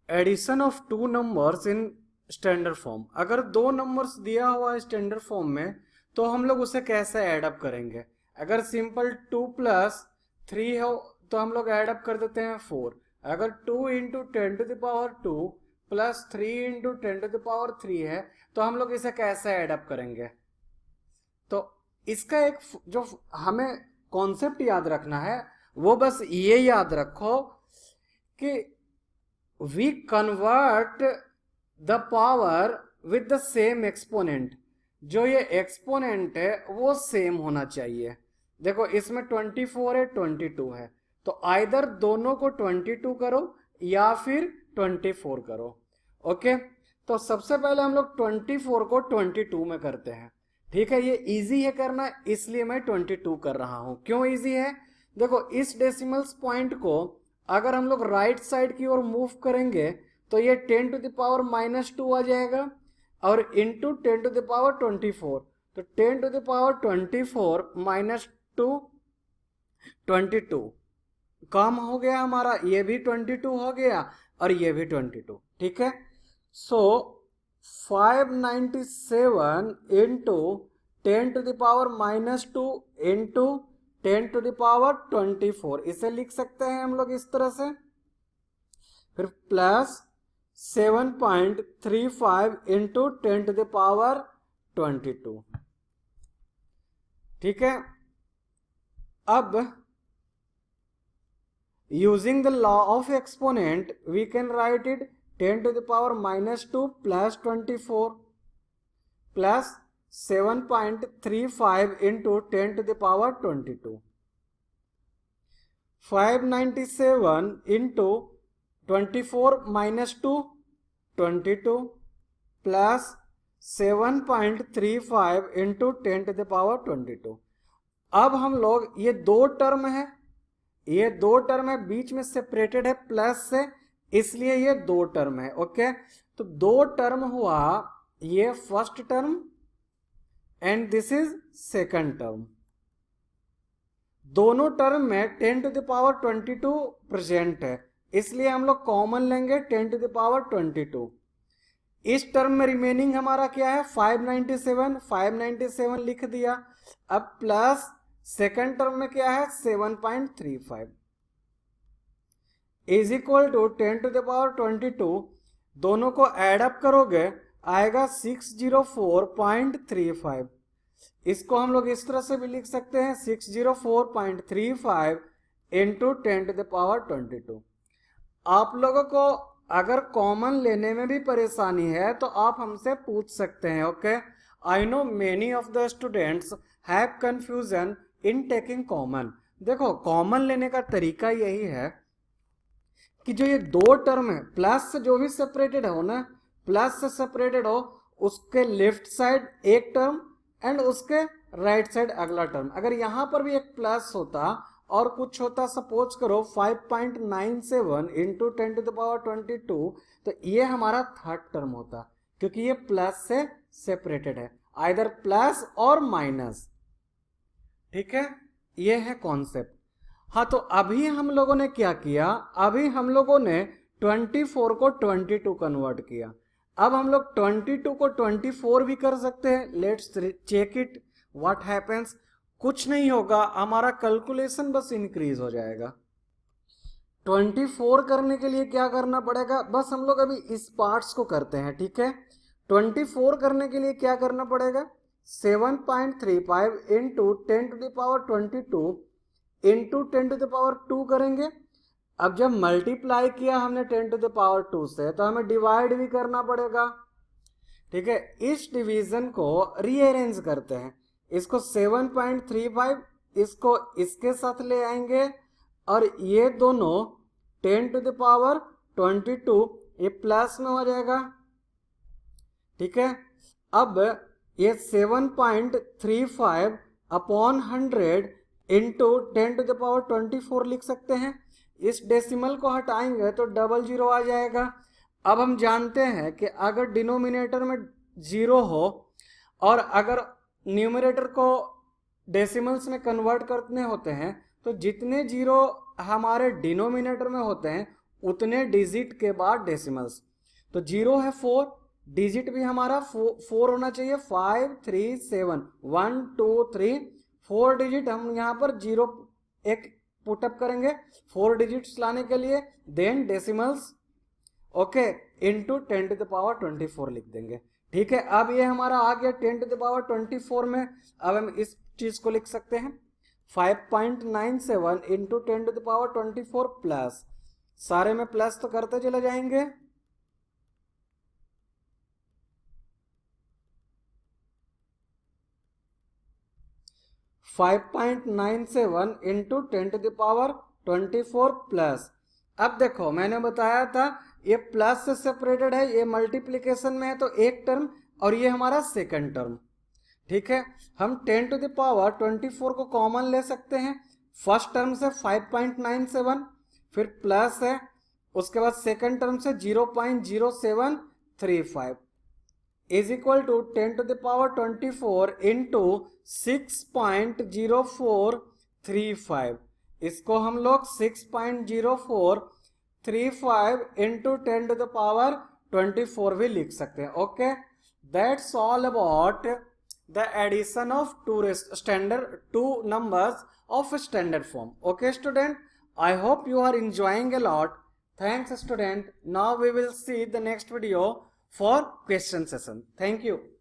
Addition of two numbers in standard form. अगर दो numbers दिया हुआ है स्टैंडर्ड फॉर्म में तो हम लोग उसे कैसे ऐड अप करेंगे। अगर सिंपल 2 + 3 हो तो हम लोग ऐड अप कर देते हैं 4। अगर 2 × 10⁻² प्लस 3 × 10⁻³ है तो हम लोग इसे कैसे ऐड अप करेंगे। तो इसका एक जो हमें कॉन्सेप्ट याद रखना है वो बस ये याद रखो कि we convert the power with the same exponent। जो ये एक्सपोनेंट है वो सेम होना चाहिए। देखो इसमें 24 है 22 है तो आइदर दोनों को 22 करो या फिर 24 करो। ओके, तो सबसे पहले हम लोग 24 को 22 में करते हैं। ठीक है, ये इजी है करना इसलिए मैं 22 कर रहा हूं। क्यों इजी है, देखो इस डेसिमल्स पॉइंट को अगर हम लोग राइट साइड की ओर मूव करेंगे तो ये 10⁻⁻² आ जाएगा और इंटू 10⁻24 तो 10⁻24 -2 22 कम हो गया हमारा, ये भी 22 हो गया और ये भी 22। ठीक है, सो 597 इंटू 10⁻⁻² इंटू 10⁻24 इसे लिख सकते हैं हम लोग इस तरह से। फिर प्लस 7.35 इंटू 10⁻22। ठीक है, अब using the law of exponent we can write it 10⁻⁻² plus 24 plus 7.35 into 10⁻22। 597 into 24 -2 22 plus 7.35 into 10⁻22। अब हम लोग ये दो टर्म है, ये दो टर्म है, बीच में सेपरेटेड है प्लस से, इसलिए ये दो टर्म है। ओके, तो दो टर्म हुआ, ये first term and this is second term. दोनों टर्म में 10⁻22 प्रेजेंट है इसलिए हम लोग कॉमन लेंगे 10⁻22। इस टर्म में रिमेनिंग हमारा क्या है 597, 597 लिख दिया। अब प्लस सेकंड टर्म में क्या है 7.35 इज इक्वल टू 10⁻22। दोनों को ऐड अप करोगे आएगा 604.35। इसको हम लोग इस तरह से भी लिख सकते हैं 604.35 इंटू 10⁻22। आप लोगों को अगर कॉमन लेने में भी परेशानी है तो आप हमसे पूछ सकते हैं। Okay, I know many of the students have confusion in taking common. देखो कॉमन लेने का तरीका यही है कि जो ये दो टर्म है प्लस से जो भी सेपरेटेड हो ना, प्लस से सेपरेटेड हो उसके लेफ्ट साइड एक टर्म एंड उसके राइट साइड अगला टर्म। अगर यहां पर भी एक प्लस होता और कुछ होता, सपोज करो 5.97 इंटू 10⁻22 तो ये हमारा थर्ड टर्म होता क्योंकि ये प्लस से सेपरेटेड है, आइदर प्लस और माइनस। ठीक है, ये है कॉन्सेप्ट। हाँ, तो अभी हम लोगों ने क्या किया, अभी हम लोगों ने 24 को 22 कन्वर्ट किया। अब हम लोग 22 को 24 भी कर सकते हैं। Let's check it what happens. कुछ नहीं होगा, हमारा कैलकुलेशन बस इंक्रीज हो जाएगा। 24 करने के लिए क्या करना पड़ेगा, बस हम लोग अभी इस पार्ट्स को करते हैं। ठीक है, 24 करने के लिए क्या करना पड़ेगा 7.35 इंटू 10⁻22 इंटू 10⁻2 करेंगे। अब जब मल्टीप्लाई किया हमने 10⁻2 से तो हमें डिवाइड भी करना पड़ेगा। ठीक है, इस डिवीजन को रीअरेंज करते हैं। इसको 7.35 इसको इसके साथ ले आएंगे और ये दोनों 10⁻22 ये प्लस में हो जाएगा। ठीक है, अब ये 7.35 अपॉन 100 इंटू 10⁻24 लिख सकते हैं। इस डेसिमल को हटाएंगे तो 00 आ जाएगा। अब हम जानते हैं कि अगर डिनोमिनेटर में 0 हो और अगर न्यूमरेटर को डेसिमल्स में कन्वर्ट करने होते हैं तो जितने जीरो हमारे डिनोमिनेटर में होते हैं उतने डिजिट के बाद डेसिमल्स। तो 0 है 4, डिजिट भी हमारा 4 होना चाहिए। 5 3 7 1 2 3 4 डिजिट हम यहाँ पर 0 एक पुटअप करेंगे 4 डिजिट्स लाने के लिए, then decimals okay into 10 to the power 24 लिख देंगे। ठीक है, अब ये हमारा आ गया 10 टू द पावर 24 में। अब हम इस चीज को लिख सकते हैं 5.97 into 10 to the power 24 plus, सारे में प्लस तो करते चले जाएंगे, 5.97 into 10 to the power 24 plus. अब देखो मैंने बताया था ये प्लस से सेपरेटेड है, ये मल्टीप्लीकेशन में है तो एक टर्म, और ये हमारा सेकंड टर्म। ठीक है, हम 10 टू द पावर 24 को कॉमन ले सकते हैं। फर्स्ट टर्म से 5.97, फिर प्लस है, उसके बाद सेकंड टर्म से 0.0735 is equal to 10 to the power 24 into 6.0435। इसको हम लोग 6.0435 इंटू 10 टू द पावर 24 भी लिख सकते हैं। Okay, that's all about the addition of two numbers of standard form. Okay student, I hope you are enjoying a lot. Thanks student. Now we will see the next video for question session. Thank you.